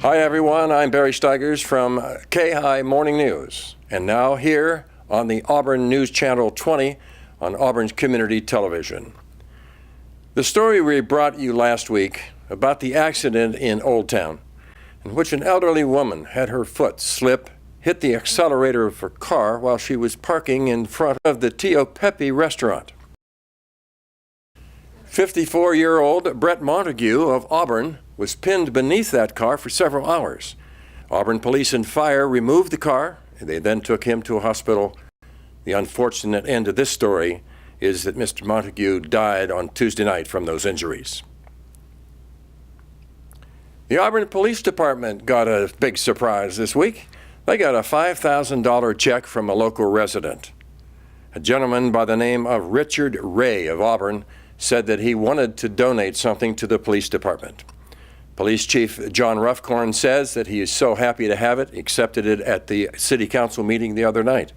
Hi everyone, I'm Barry Stigers from K-High Morning News, and now here on the Auburn News Channel 20 on Auburn's Community Television. The story we brought you last week about the accident in Old Town, in which an elderly woman had her foot slip, hit the accelerator of her car while she was parking in front of the Tio Pepe restaurant. 54-year-old Brett Montague of Auburn was pinned beneath that car for several hours. Auburn police and fire removed the car, and they then took him to a hospital. The unfortunate end of this story is that Mr. Montague died on Tuesday night from those injuries. The Auburn Police Department got a big surprise this week. They got a $5,000 check from a local resident. A gentleman by the name of Richard Ray of Auburn said that he wanted to donate something to the police department. Police Chief John Ruffcorn says that he is so happy to have it, accepted it at the City Council meeting the other night.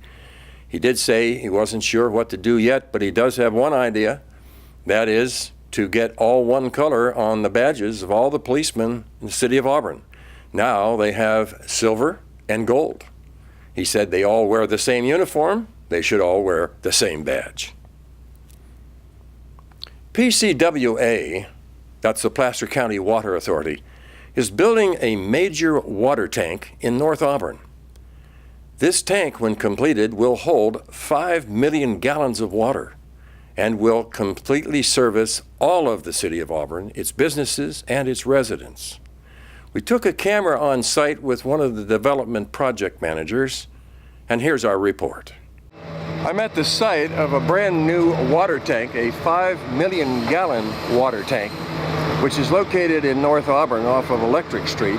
He did say he wasn't sure what to do yet, but he does have one idea. That is to get all one color on the badges of all the policemen in the city of Auburn. Now they have silver and gold. He said they all wear the same uniform. They should all wear the same badge. PCWA, that's the Placer County Water Authority, is building a major water tank in North Auburn. This tank, when completed, will hold 5 million gallons of water and will completely service all of the city of Auburn, its businesses, and its residents. We took a camera on site with one of the development project managers, and here's our report. I'm at the site of a brand new water tank, a 5 million gallon water tank, which is located in North Auburn off of Electric Street.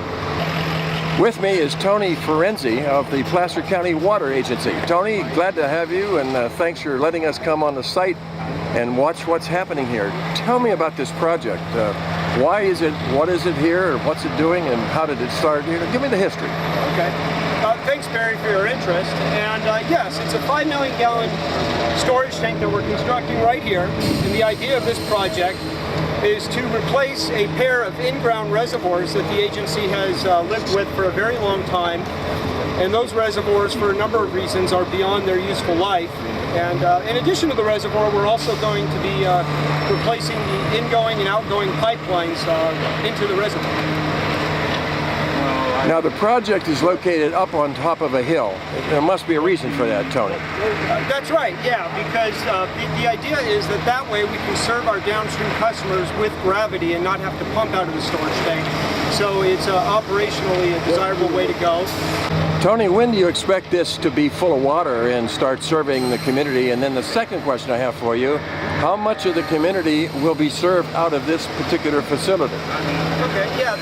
With me is Tony Ferenzi of the Placer County Water Agency. Tony, glad to have you, and thanks for letting us come on the site and watch what's happening here. Tell me about this project. Why is it, what is it here, or what's it doing, and how did it start? Give me the history. Okay. Thanks, Barry, for your interest. And yes, it's a 5 million gallon storage tank that we're constructing right here. And the idea of this project is to replace a pair of in-ground reservoirs that the agency has lived with for a very long time. And those reservoirs, for a number of reasons, are beyond their useful life. And in addition to the reservoir, we're also going to be replacing the ingoing and outgoing pipelines into the reservoir. Now, the project is located up on top of a hill. There must be a reason for that, Tony. That's right, yeah, because the idea is that way we can serve our downstream customers with gravity and not have to pump out of the storage tank. So it's operationally a desirable way to go. Tony, when do you expect this to be full of water and start serving the community? And then the second question I have for you, how much of the community will be served out of this particular facility? Okay, yeah,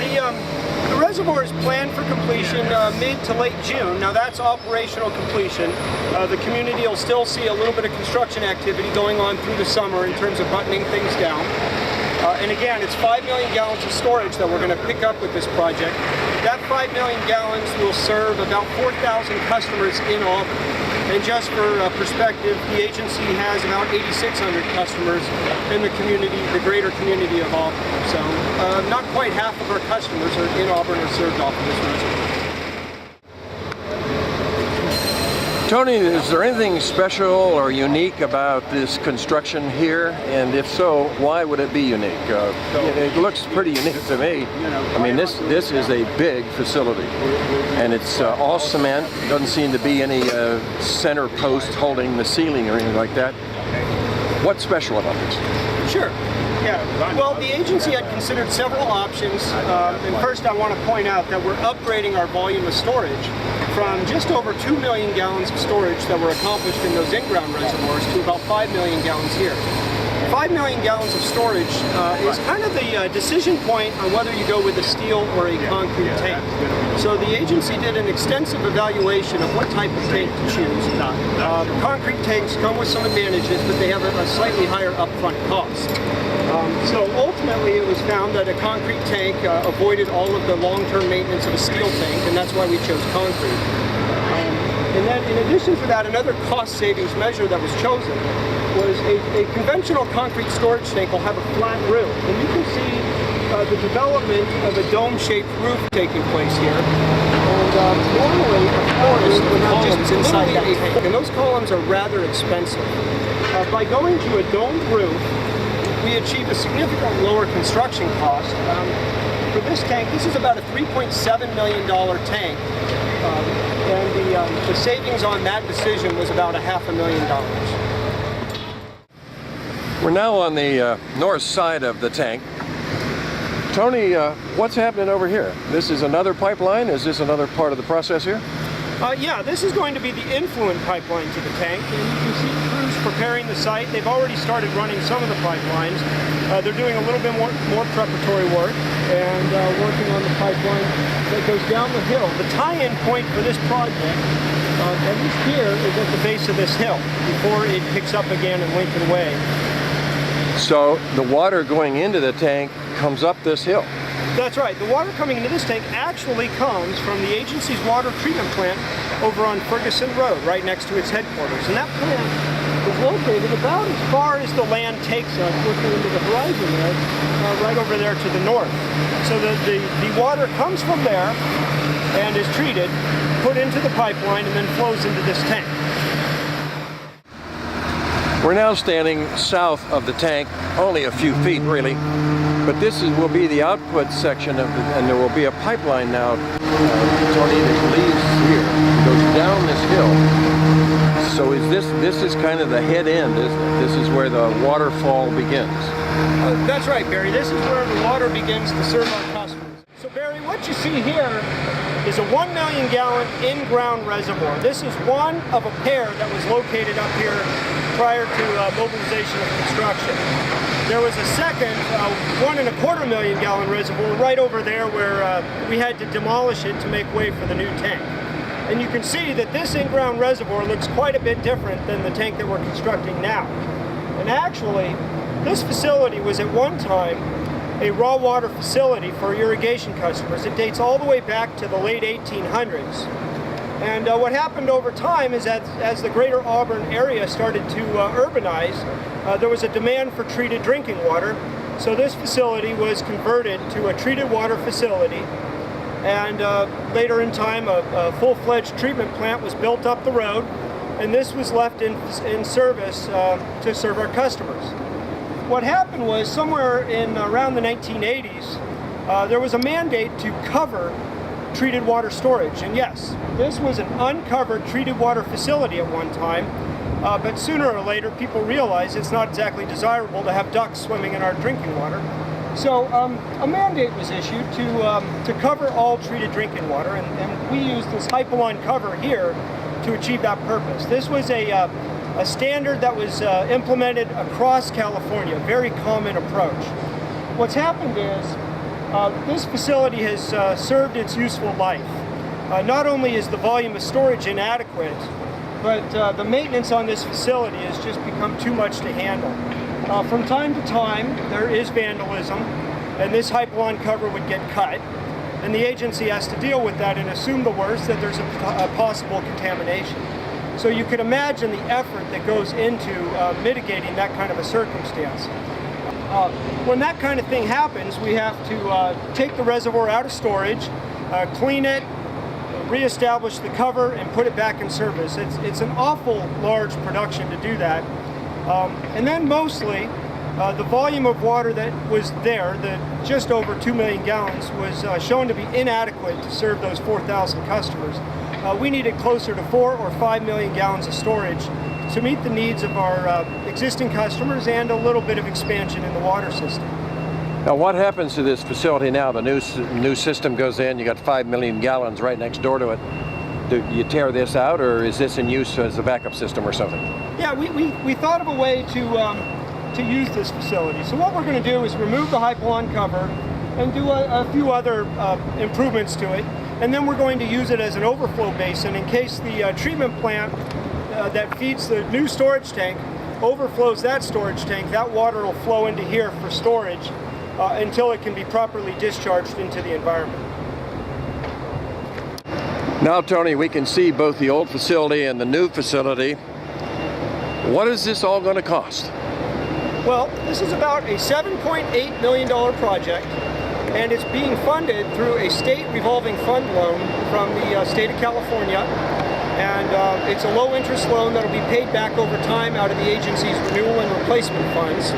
the reservoir is planned for completion mid to late June. Now that's operational completion. The community will still see a little bit of construction activity going on through the summer in terms of buttoning things down. And again, it's 5 million gallons of storage that we're going to pick up with this project. That 5 million gallons will serve about 4,000 customers in Auburn. And just for perspective, the agency has about 8,600 customers in the community, the greater community of Auburn. So not quite half of our customers in Auburn are served off of this reservoir. Tony, is there anything special or unique about this construction here? And if so, why would it be unique? It looks pretty unique to me. I mean, this is a big facility, and it's all cement. Doesn't seem to be any center post holding the ceiling or anything like that. What's special about this? Sure. Yeah. Well, the agency had considered several options, and first I want to point out that we're upgrading our volume of storage from just over 2 million gallons of storage that were accomplished in those in-ground reservoirs to about 5 million gallons here. 5 million gallons of storage is kind of the decision point on whether you go with a steel or a concrete tank. So the agency did an extensive evaluation of what type of tank to choose. Concrete tanks come with some advantages, but they have a slightly higher upfront cost. So ultimately it was found that a concrete tank avoided all of the long-term maintenance of a steel tank, and that's why we chose concrete. And then in addition to that, another cost savings measure that was chosen was a conventional concrete storage tank will have a flat roof. And you can see the development of a dome-shaped roof taking place here. And normally, of course, columns inside that tank, and those columns are rather expensive. By going to a domed roof, we achieve a significantly lower construction cost. For this tank, this is about a $3.7 million tank, and the savings on that decision was about $500,000. We're now on the north side of the tank. Tony, what's happening over here? This is another pipeline? Is this another part of the process here? Yeah, this is going to be the influent pipeline to the tank. And you can see crews preparing the site. They've already started running some of the pipelines. They're doing a little bit more preparatory work and working on the pipeline that goes down the hill. The tie-in point for this project, at least here, is at the base of this hill before it picks up again in Lincoln Way. So the water going into the tank comes up this hill? That's right. The water coming into this tank actually comes from the agency's water treatment plant over on Ferguson Road, right next to its headquarters. And that plant is located about as far as the land takes us, looking into the horizon there, right over there to the north. So the water comes from there and is treated, put into the pipeline, and then flows into this tank. We're now standing south of the tank, only a few feet really, but this will be the output section of and there will be a pipeline now, Tony, that leaves here, goes down this hill. So this is kind of the head end, isn't it? This is where the waterfall begins. That's right, Barry. This is where the water begins to serve our customers. So Barry, what you see here is a 1 million gallon in-ground reservoir. This is one of a pair that was located up here prior to mobilization of construction. There was a second 1.25 million gallon reservoir right over there where we had to demolish it to make way for the new tank. And you can see that this in-ground reservoir looks quite a bit different than the tank that we're constructing now. And actually, this facility was at one time a raw water facility for irrigation customers. It dates all the way back to the late 1800s. And what happened over time is that as the greater Auburn area started to urbanize, there was a demand for treated drinking water. So this facility was converted to a treated water facility. And later in time, a full-fledged treatment plant was built up the road, and this was left in service to serve our customers. What happened was somewhere in around the 1980s, there was a mandate to cover treated water storage. And yes, this was an uncovered treated water facility at one time, but sooner or later people realized it's not exactly desirable to have ducks swimming in our drinking water. So a mandate was issued to cover all treated drinking water, and we used this Hypalon cover here to achieve that purpose. This was a standard that was implemented across California, a very common approach. What's happened is this facility has served its useful life. Not only is the volume of storage inadequate, but the maintenance on this facility has just become too much to handle. From time to time, there is vandalism, and this Hypalon cover would get cut, and the agency has to deal with that and assume the worst, that there's a possible contamination. So you can imagine the effort that goes into mitigating that kind of a circumstance. When that kind of thing happens, we have to take the reservoir out of storage, clean it, reestablish the cover, and put it back in service. It's an awful large production to do that. And then mostly, the volume of water that was there, the just over 2 million gallons, was shown to be inadequate to serve those 4,000 customers. We needed closer to 4 or 5 million gallons of storage to meet the needs of our existing customers and a little bit of expansion in the water system. Now what happens to this facility now? The new system goes in, you got 5 million gallons right next door to it. Do you tear this out, or is this in use as a backup system or something? Yeah, we thought of a way to use this facility. So what we're going to do is remove the Hypalon cover and do a few other improvements to it. And then we're going to use it as an overflow basin in case the treatment plant that feeds the new storage tank overflows that storage tank. That water will flow into here for storage until it can be properly discharged into the environment. Now, Tony, we can see both the old facility and the new facility. What is this all going to cost? Well, this is about a $7.8 million project. And it's being funded through a state revolving fund loan from the state of California. And it's a low interest loan that will be paid back over time out of the agency's renewal and replacement funds.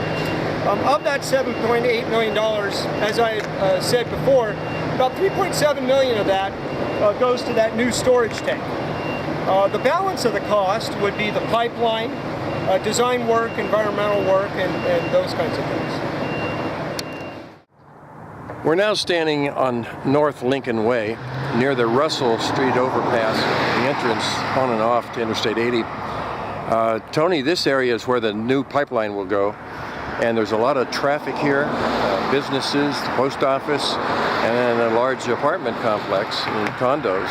Of that $7.8 million, as I said before, about $3.7 million of that goes to that new storage tank. The balance of the cost would be the pipeline, design work, environmental work, and those kinds of things. We're now standing on North Lincoln Way near the Russell Street overpass, the entrance on and off to Interstate 80. Tony, this area is where the new pipeline will go, and there's a lot of traffic here, businesses, the post office, and then a large apartment complex and condos.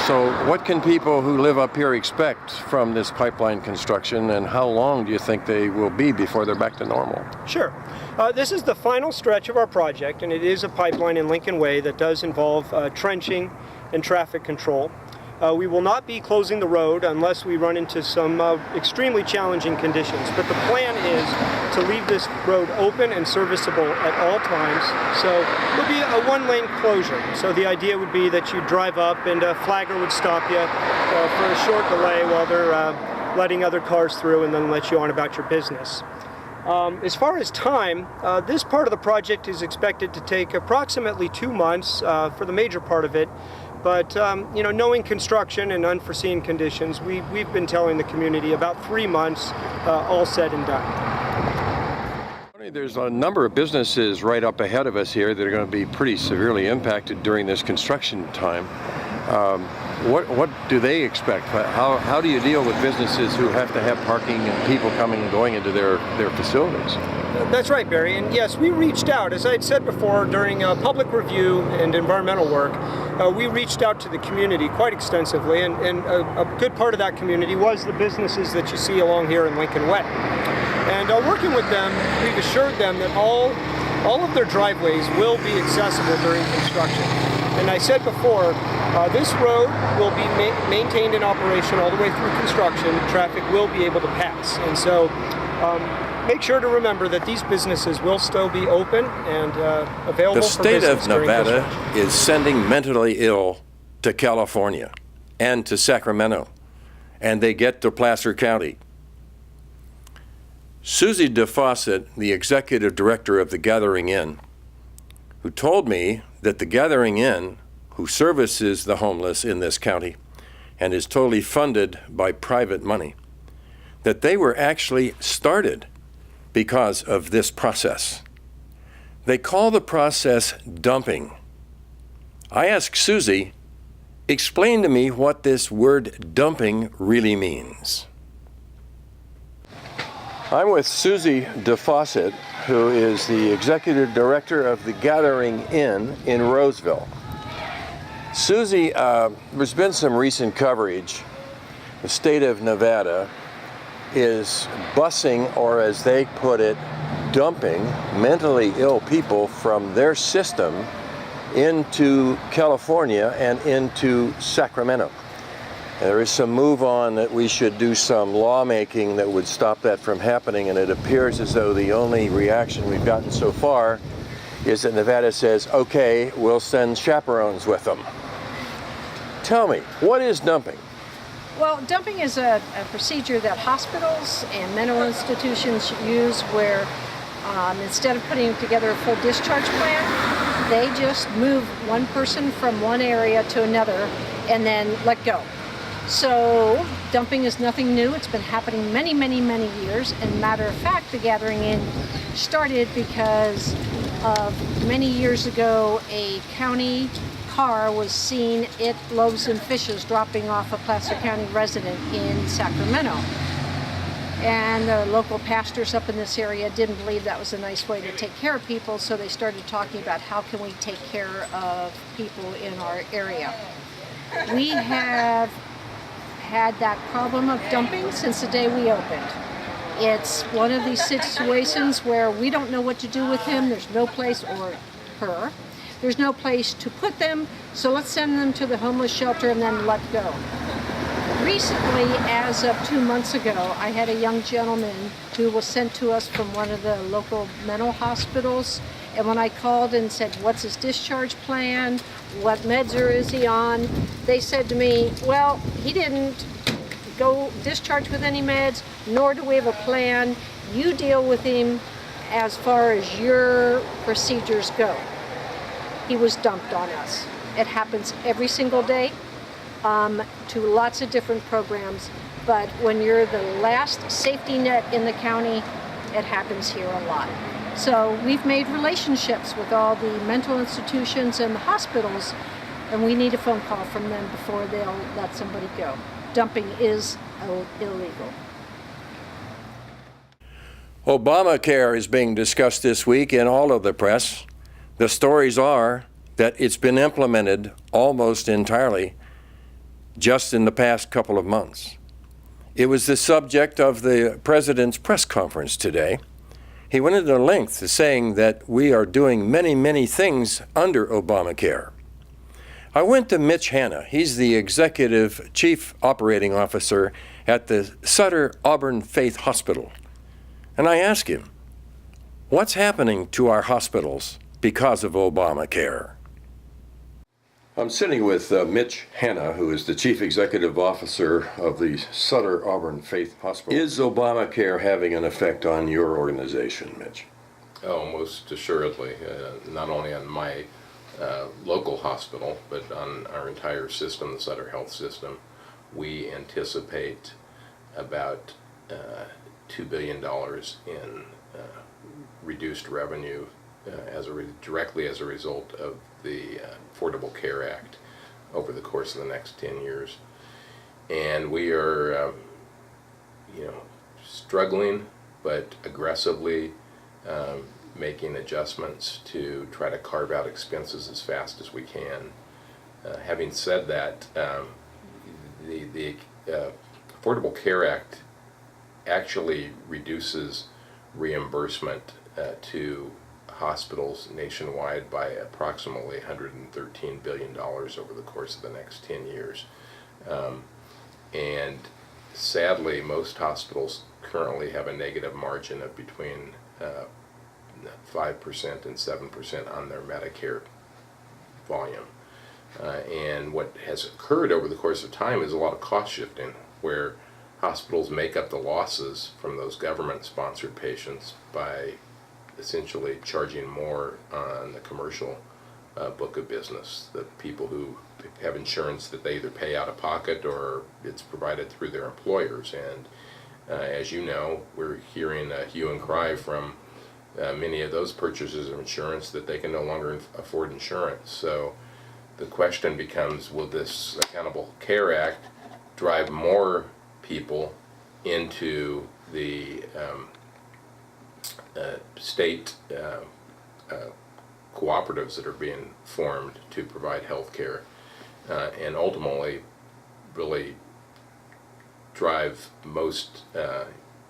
So what can people who live up here expect from this pipeline construction, and how long do you think they will be before they're back to normal? Sure. This is the final stretch of our project, and it is a pipeline in Lincoln Way that does involve trenching and traffic control. We will not be closing the road unless we run into some extremely challenging conditions, but the plan is to leave this road open and serviceable at all times. So it would be a one-lane closure. So the idea would be that you drive up and a flagger would stop you for a short delay while they're letting other cars through and then let you on about your business. As far as time, this part of the project is expected to take approximately 2 months for the major part of it. But knowing construction and unforeseen conditions, we've been telling the community about 3 months, all said and done. There's a number of businesses right up ahead of us here that are going to be pretty severely impacted during this construction time. What do they expect? How do you deal with businesses who have to have parking and people coming and going into their facilities? That's right, Barry. And yes, we reached out, as I had said before, during public review and environmental work. We reached out to the community quite extensively, and a good part of that community was the businesses that you see along here in Lincoln Way. And working with them, we've assured them that all of their driveways will be accessible during construction. And I said before, this road will be maintained in operation all the way through construction. Traffic will be able to pass. And so make sure to remember that these businesses will still be open and available for business. The state of Nevada is sending mentally ill to California and to Sacramento, and they get to Placer County. Susie DeFawcett, the executive director of the Gathering Inn, who told me that the Gathering Inn, who services the homeless in this county and is totally funded by private money, that they were actually started because of this process. They call the process dumping. I asked Susie, explain to me what this word dumping really means. I'm with Susie DeFawcett, who is the executive director of the Gathering Inn in Roseville. Susie, there's been some recent coverage. The state of Nevada is busing, or as they put it, dumping mentally ill people from their system into California and into Sacramento. There is some move on that we should do some lawmaking that would stop that from happening, and it appears as though the only reaction we've gotten so far is that Nevada says, okay, we'll send chaperones with them. Tell me, what is dumping? Well, dumping is a procedure that hospitals and mental institutions use where instead of putting together a full discharge plan, they just move one person from one area to another and then let go. So dumping is nothing new. It's been happening many, many, many years. And matter of fact, the Gathering Inn started because of many years ago, a county car was seen at Loaves and Fishes dropping off a Placer County resident in Sacramento. And the local pastors up in this area didn't believe that was a nice way to take care of people, so they started talking about how can we take care of people in our area. We have had that problem of dumping since the day we opened. It's one of these situations where we don't know what to do with him. There's no place, or her, there's no place to put them, so let's send them to the homeless shelter and then let go. Recently, as of 2 months ago, I had a young gentleman who was sent to us from one of the local mental hospitals, And when I called and said, what's his discharge plan? What meds is he on? They said to me, well, he didn't go discharge with any meds, nor do we have a plan. You deal with him as far as your procedures go. He was dumped on us. It happens every single day to lots of different programs, but when you're the last safety net in the county, it happens here a lot. So we've made relationships with all the mental institutions and the hospitals, and we need a phone call from them before they'll let somebody go. Dumping is illegal. Obamacare is being discussed this week in all of the press. The stories are that it's been implemented almost entirely just in the past couple of months. It was the subject of the president's press conference today. He went into length to saying that we are doing many, many things under Obamacare. I went to Mitch Hanna. He's the Executive Chief Operating Officer at the Sutter Auburn Faith Hospital. And I asked him, what's happening to our hospitals because of Obamacare? I'm sitting with Mitch Hanna, who is the Chief Executive Officer of the Sutter Auburn Faith Hospital. Is Obamacare having an effect on your organization, Mitch? Oh, most assuredly. Not only on my local hospital, but on our entire system, the Sutter Health System. We anticipate about $2 billion in reduced revenue directly as a result of the Affordable Care Act over the course of the next 10 years. And we are, struggling, but aggressively making adjustments to try to carve out expenses as fast as we can. Having said that, the Affordable Care Act actually reduces reimbursement to hospitals nationwide by approximately $113 billion over the course of the next 10 years. And sadly, most hospitals currently have a negative margin of between 5% and 7% on their Medicare volume. And what has occurred over the course of time is a lot of cost shifting, where hospitals make up the losses from those government-sponsored patients by essentially charging more on the commercial book of business. The people who have insurance that they either pay out of pocket or it's provided through their employers. And as you know, we're hearing a hue and cry from many of those purchasers of insurance that they can no longer afford insurance. So the question becomes, will this Affordable Care Act drive more people into the state cooperatives that are being formed to provide health care, and ultimately really drive most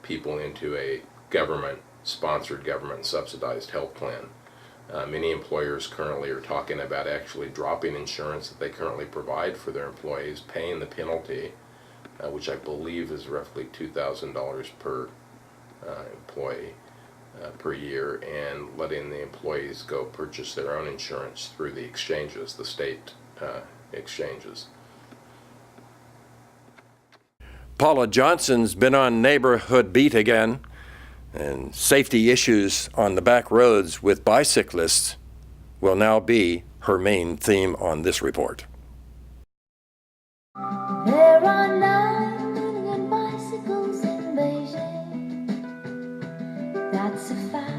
people into a government-sponsored, government-subsidized health plan. Many employers currently are talking about actually dropping insurance that they currently provide for their employees, paying the penalty, which I believe is roughly $2,000 per employee per year, and letting the employees go purchase their own insurance through the exchanges, the state exchanges. Paula Johnston's been on Neighborhood Beat again, and safety issues on the back roads with bicyclists will now be her main theme on this report. There are 9 million bicycles in Beijing. That's a fact.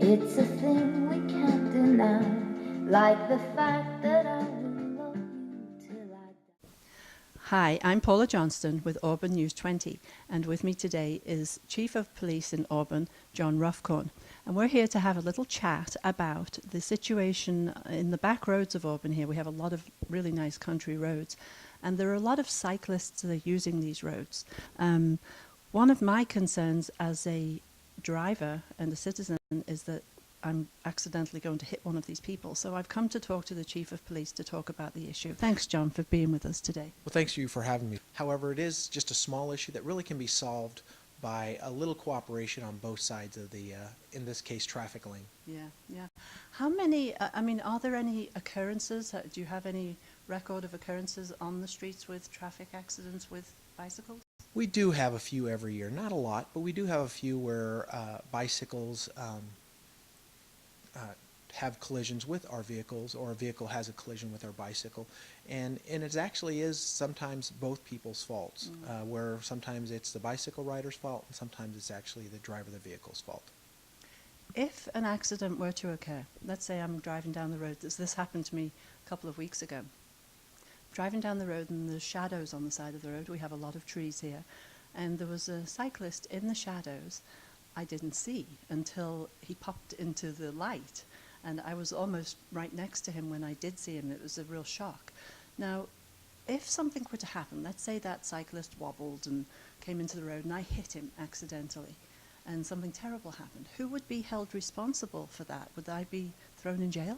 It's a thing we can't deny, like the fact that I will love you till I die. Hi, I'm Paula Johnston with Auburn News 20, and with me today is Chief of Police in Auburn, John Ruffcorn. And we're here to have a little chat about the situation in the back roads of Auburn here. We have a lot of really nice country roads, and there are a lot of cyclists that are using these roads. One of my concerns as a driver and a citizen is that I'm accidentally going to hit one of these people. So I've come to talk to the Chief of Police to talk about the issue. Thanks, John, for being with us today. Well, thanks you for having me. However, it is just a small issue that really can be solved by a little cooperation on both sides of the, in this case, traffic lane. Yeah, yeah. How many, are there any occurrences? Do you have any record of occurrences on the streets with traffic accidents with bicycles? We do have a few every year, not a lot, but we do have a few where bicycles have collisions with our vehicles, or a vehicle has a collision with our bicycle, and it actually is sometimes both people's faults, where sometimes it's the bicycle rider's fault and sometimes it's actually the driver of the vehicle's fault. If an accident were to occur, let's say I'm driving down the road, this happened to me a couple of weeks ago. Driving down the road and there's shadows on the side of the road. We have a lot of trees here, and there was a cyclist in the shadows I didn't see until he popped into the light, and I was almost right next to him when I did see him. It was a real shock. Now, if something were to happen, let's say that cyclist wobbled and came into the road and I hit him accidentally and something terrible happened, who would be held responsible for that? Would I be thrown in jail?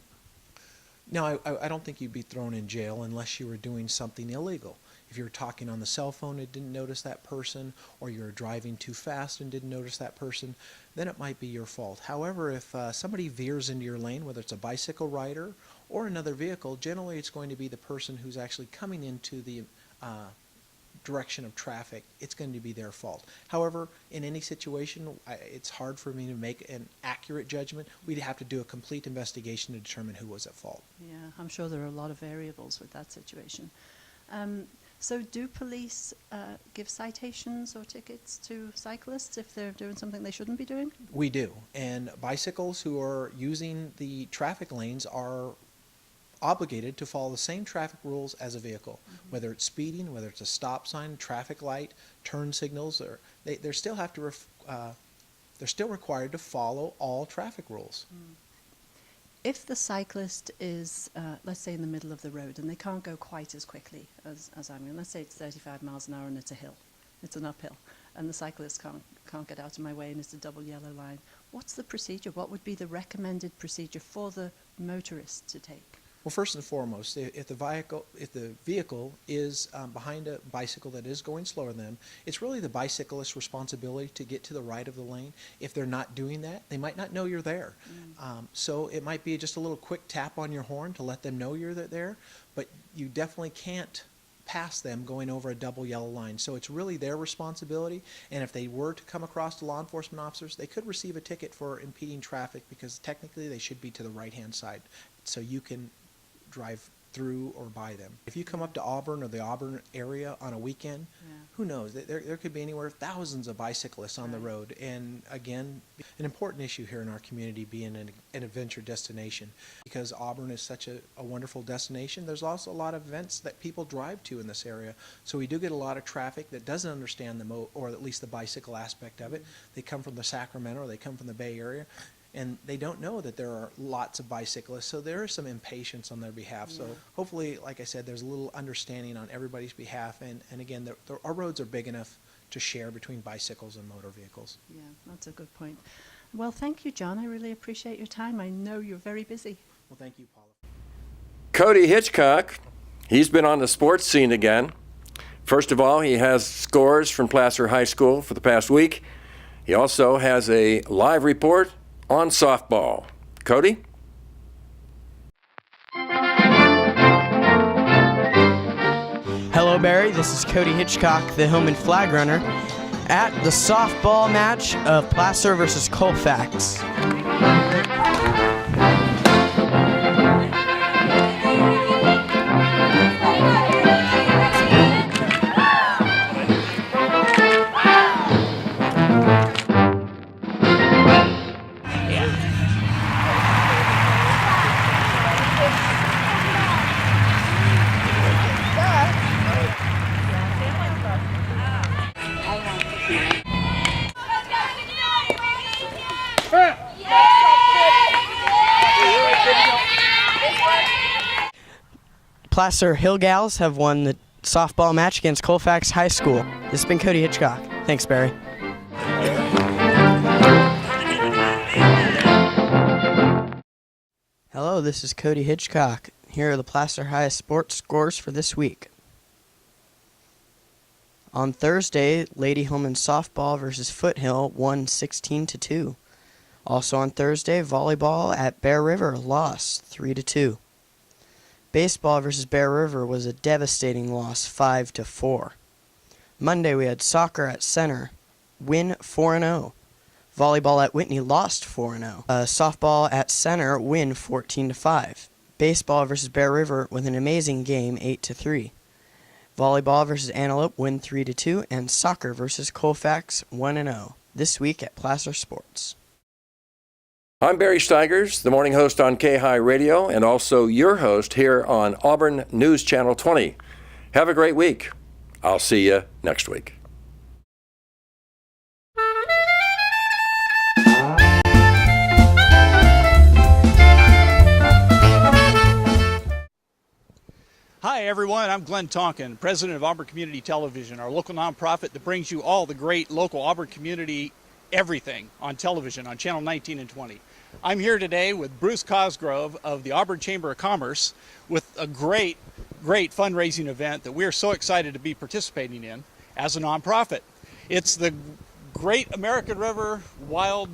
No, I don't think you'd be thrown in jail unless you were doing something illegal. If you were talking on the cell phone and didn't notice that person, or you were driving too fast and didn't notice that person, then it might be your fault. However, if somebody veers into your lane, whether it's a bicycle rider or another vehicle, generally it's going to be the person who's actually coming into the direction of traffic. It's going to be their fault. However, in any situation, it's hard for me to make an accurate judgment. We'd have to do a complete investigation to determine who was at fault. Yeah, I'm sure there are a lot of variables with that situation. So do police give citations or tickets to cyclists if they're doing something they shouldn't be doing? We do. And bicycles who are using the traffic lanes are obligated to follow the same traffic rules as a vehicle, whether it's speeding, whether it's a stop sign, traffic light, turn signals. Or they still have to they're still required to follow all traffic rules. If the cyclist is, let's say, in the middle of the road and they can't go quite as quickly as I'm going, let's say it's 35 miles an hour and it's a hill, it's an uphill, and the cyclist can't get out of my way and it's a double yellow line, what's the procedure? What would be the recommended procedure for the motorist to take? Well, first and foremost, if the vehicle is behind a bicycle that is going slower than them, it's really the bicyclist's responsibility to get to the right of the lane. If they're not doing that, they might not know you're there. So it might be just a little quick tap on your horn to let them know you're there, but you definitely can't pass them going over a double yellow line. So it's really their responsibility, and if they were to come across the law enforcement officers, they could receive a ticket for impeding traffic because technically they should be to the right-hand side, so you can drive through or by them. If you come up to Auburn or the Auburn area on a weekend, who knows? There could be anywhere thousands of bicyclists on the road. And again, an important issue here in our community being an adventure destination. Because Auburn is such a wonderful destination, there's also a lot of events that people drive to in this area. So we do get a lot of traffic that doesn't understand or at least the bicycle aspect of it. They come from the Sacramento or they come from the Bay Area, and they don't know that there are lots of bicyclists, so there is some impatience on their behalf. So hopefully, like I said, there's a little understanding on everybody's behalf, and again, our roads are big enough to share between bicycles and motor vehicles. Yeah, that's a good point. Well, thank you, John. I really appreciate your time. I know you're very busy. Well, thank you, Paula. Cody Hitchcock, he's been on the sports scene again. First of all, he has scores from Placer High School for the past week. He also has a live report on softball. Cody? Hello, Barry. This is Cody Hitchcock, the Hillman flag runner, at the softball match of Placer versus Colfax. Placer Hill Gals have won the softball match against Colfax High School. This has been Cody Hitchcock. Thanks, Barry. Hello, this is Cody Hitchcock. Here are the Placer High sports scores for this week. On Thursday, Lady Hillman softball versus Foothill won 16-2. Also on Thursday, volleyball at Bear River lost 3-2. Baseball versus Bear River was a devastating loss 5-4. Monday we had soccer at Center, win 4-0. Volleyball at Whitney lost 4-0. Softball at Center, win 14-5. Baseball versus Bear River with an amazing game 8-3. Volleyball versus Antelope, win 3-2, and soccer versus Colfax 1-0. This week at Placer Sports. I'm Barry Stigers, the morning host on K-High Radio, and also your host here on Auburn News Channel 20. Have a great week. I'll see you next week. Hi everyone, I'm Glenn Tonkin, president of Auburn Community Television, our local nonprofit that brings you all the great local Auburn community everything on television on Channel 19 and 20. I'm here today with Bruce Cosgrove of the Auburn Chamber of Commerce with a great fundraising event that we're so excited to be participating in as a nonprofit. It's the Great American River Wild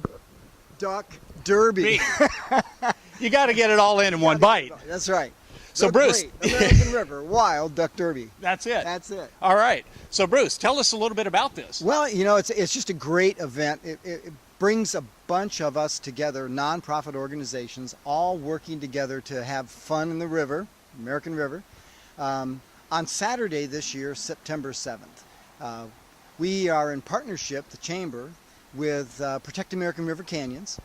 Duck Derby. You got to get it all in one bite. That's right. So The Bruce, Great American River Wild Duck Derby. That's it. That's it. All right. So Bruce, tell us a little bit about this. Well, you know, it's just a great event. It brings a bunch of us together, nonprofit organizations, all working together to have fun in the river, American River. On Saturday this year, September 7th, we are in partnership, the Chamber, with Protect American River Canyons.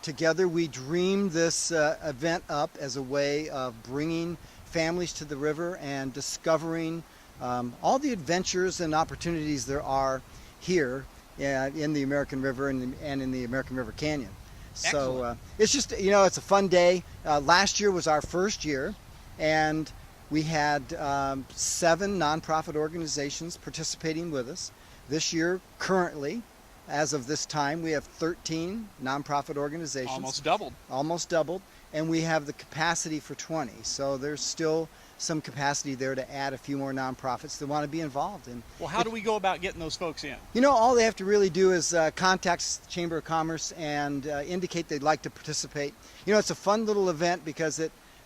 Together we dreamed this event up as a way of bringing families to the river and discovering all the adventures and opportunities there are here in the American River and in the American River Canyon. So it's just, you know, it's a fun day. Last year was our first year, and we had 7 nonprofit organizations participating with us. This year, currently, as of this time, we have 13 nonprofit organizations. Almost doubled. And we have the capacity for 20. So there's still some capacity there to add a few more nonprofits that want to be involved. And well, how do we go about getting those folks in? You know, all they have to really do is contact the Chamber of Commerce and indicate they'd like to participate. You know, it's a fun little event because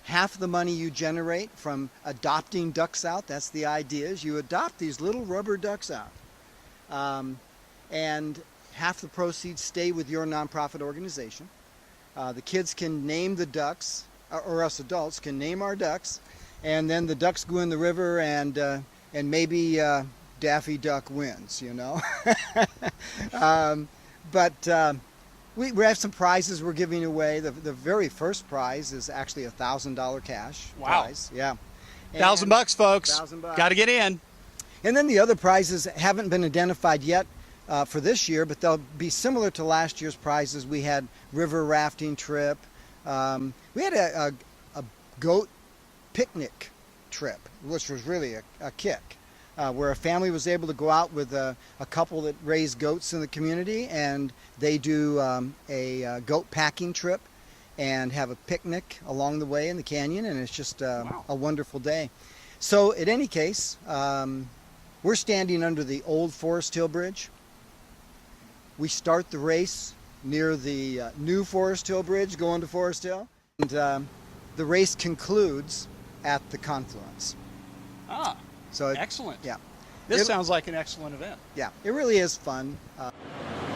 half the money you generate from adopting ducks out, that's the idea, is you adopt these little rubber ducks out. And half the proceeds stay with your nonprofit organization. The kids can name the ducks, or us adults can name our ducks, and then the ducks go in the river, and maybe Daffy Duck wins, you know. But we have some prizes we're giving away. The very first prize is actually a $1,000 cash prize. Yeah. $1,000, folks. $1,000. Got to get in. And then the other prizes haven't been identified yet for this year, but they'll be similar to last year's prizes. We had river rafting trip. We had a goat picnic trip, which was really a kick, where a family was able to go out with a couple that raise goats in the community, and they do a goat packing trip and have a picnic along the way in the canyon, and it's just a wonderful day. So in any case, we're standing under the old Forest Hill Bridge. We start the race near the new Forest Hill Bridge going to Forest Hill, and the race concludes at the confluence. So Excellent. Yeah. This sounds like an excellent event. Yeah, it really is fun.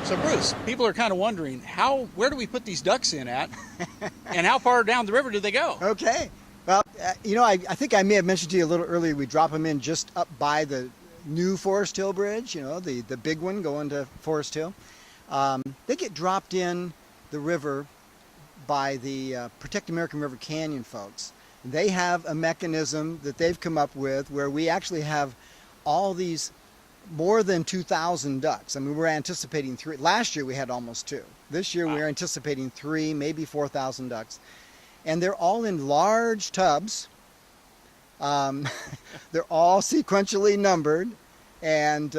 So Bruce, people are kind of wondering, where do we put these ducks in at, and how far down the river do they go? Okay. Well, you know, I think I may have mentioned to you a little earlier, we drop them in just up by the new Forest Hill Bridge, you know, the big one going to Forest Hill. They get dropped in the river by the Protect American River Canyon folks. They have a mechanism that they've come up with where we actually have all these more than 2,000 ducks. I mean, we're anticipating 3. Last year we had almost 2. This year we're anticipating 3, maybe 4,000 ducks. And they're all in large tubs. They're all sequentially numbered, and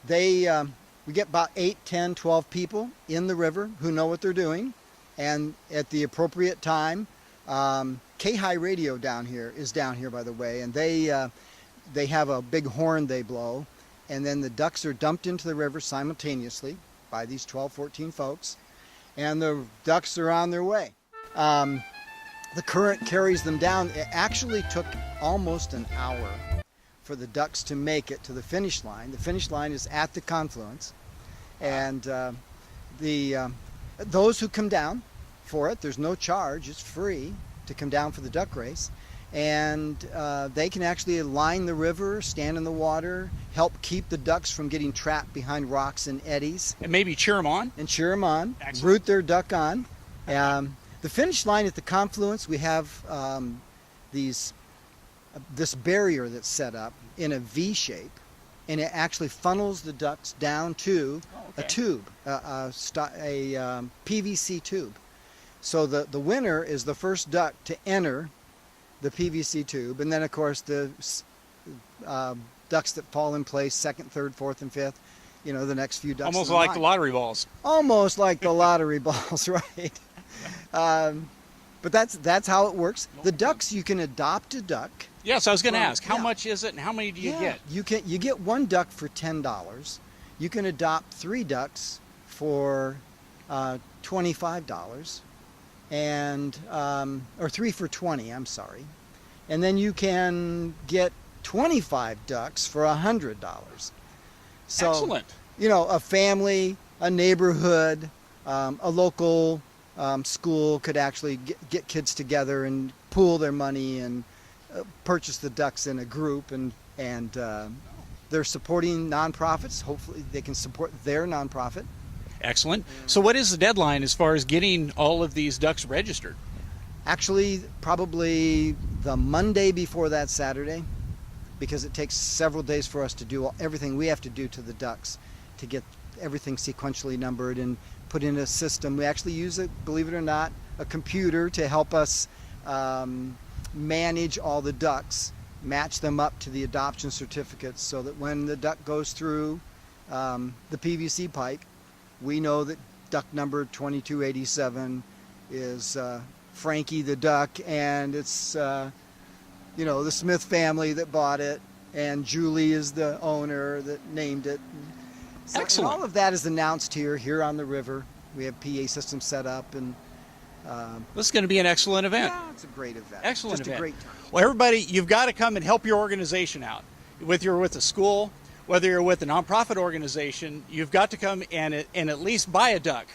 we get about 8, 10, 12 people in the river who know what they're doing, and at the appropriate time, K-High Radio is down here, by the way, and they have a big horn they blow, and then the ducks are dumped into the river simultaneously by these 12, 14 folks, and the ducks are on their way. The current carries them down. It actually took almost an hour for the ducks to make it to the finish line. The finish line is at the confluence, and those who come down for it, there's no charge, it's free to come down for the duck race, and they can actually line the river, stand in the water, help keep the ducks from getting trapped behind rocks and eddies. And maybe cheer them on? And cheer them on. Excellent. Root their duck on. The finish line at the confluence, we have this barrier that's set up in a V shape, and it actually funnels the ducks down to a tube, a PVC tube. So the winner is the first duck to enter the PVC tube, and then of course the ducks that fall in place, second, third, fourth, and fifth, you know, the next few ducks. Almost like the lottery balls. Almost like the lottery balls, right? But that's how it works. The ducks, you can adopt a duck. Yes, I was going to ask, how much is it and how many do you get? You get one duck for $10. You can adopt 3 ducks for $25, and or 3 for $20. I'm sorry, and then you can get 25 ducks for $100. So, excellent. You know, a family, a neighborhood, a local school could actually get kids together and pool their money and purchase the ducks in a group, and they're supporting nonprofits. Hopefully they can support their nonprofit. Excellent. So what is the deadline as far as getting all of these ducks registered? Actually, probably the Monday before that Saturday, because it takes several days for us to do everything we have to do to the ducks to get everything sequentially numbered and put in a system. We actually use, believe it or not, a computer to help us manage all the ducks, match them up to the adoption certificates, so that when the duck goes through the PVC pipe, we know that duck number 2287 is Frankie the duck, and it's you know, the Smith family that bought it, and Julie is the owner that named it. So, excellent. And all of that is announced here on the river. We have PA systems set up, and this is going to be an excellent event. yeah, it's a great event. Excellent Just event. a great time. Well, everybody, you've got to come and help your organization out. Whether you're with a school, whether you're with a nonprofit organization, you've got to come and at least buy a duck.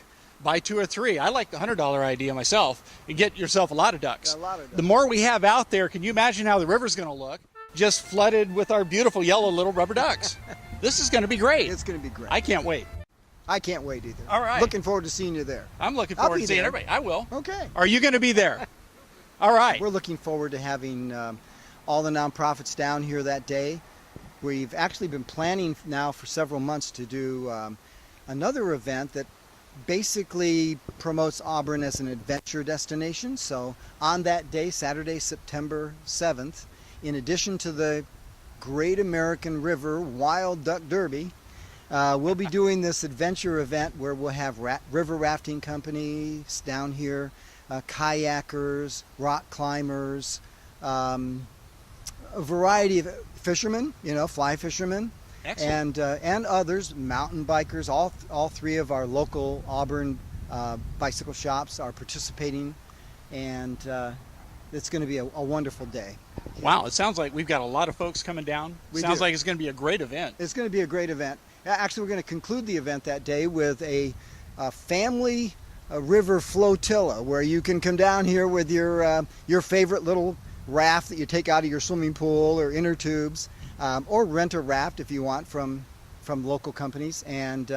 Buy 2 or 3. I like the $100 idea myself, and get yourself a lot of ducks. Yeah, a lot of ducks. The more we have out there, can you imagine how the river's going to look? Just flooded with our beautiful yellow little rubber ducks. This is going to be great. It's going to be great. I can't wait. I can't wait either. All right. Looking forward to seeing you there. I'm looking I'll forward be to seeing there. everybody. I will. Okay. Are you going to be there? All right. We're looking forward to having all the nonprofits down here that day. We've actually been planning now for several months to do another event that basically promotes Auburn as an adventure destination. So on that day, Saturday, September 7th, in addition to the Great American River Wild Duck Derby, we'll be doing this adventure event where we'll have river rafting companies down here, kayakers, rock climbers, a variety of fishermen, you know, fly fishermen, and others, mountain bikers. All 3 of our local Auburn bicycle shops are participating, and it's going to be a wonderful day. Wow, it sounds like we've got a lot of folks coming down. Sounds like it's going to be a great event. It's going to be a great event. Actually, we're going to conclude the event that day with a family river flotilla, where you can come down here with your favorite little raft that you take out of your swimming pool or inner tubes, or rent a raft if you want from local companies. And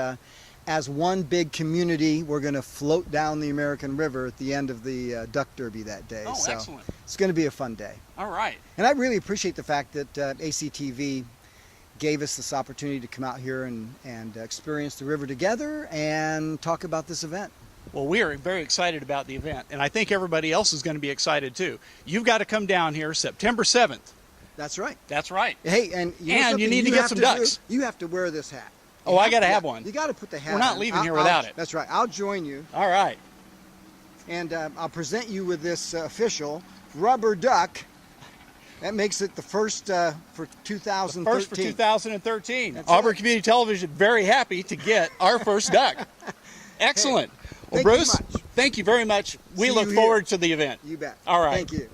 as one big community, we're going to float down the American River at the end of the Duck Derby that day. Oh, so excellent. It's going to be a fun day. All right. And I really appreciate the fact that ACTV gave us this opportunity to come out here and experience the river together and talk about this event. Well, we are very excited about the event, and I think everybody else is going to be excited too. You've got to come down here September 7th. That's right. That's right. Hey, and you need to get some ducks. You have to wear this hat. Oh, I got to have one. You got to put the hat on. We're not leaving here without it. That's right. I'll join you. All right. And I'll present you with this official rubber duck. That makes it the first for 2013. First for 2013. That's Auburn right. Community Television, very happy to get our first duck. Excellent. Well, thank you Bruce, much. thank you very much. We See look you forward here. to the event. You bet. All right. Thank you.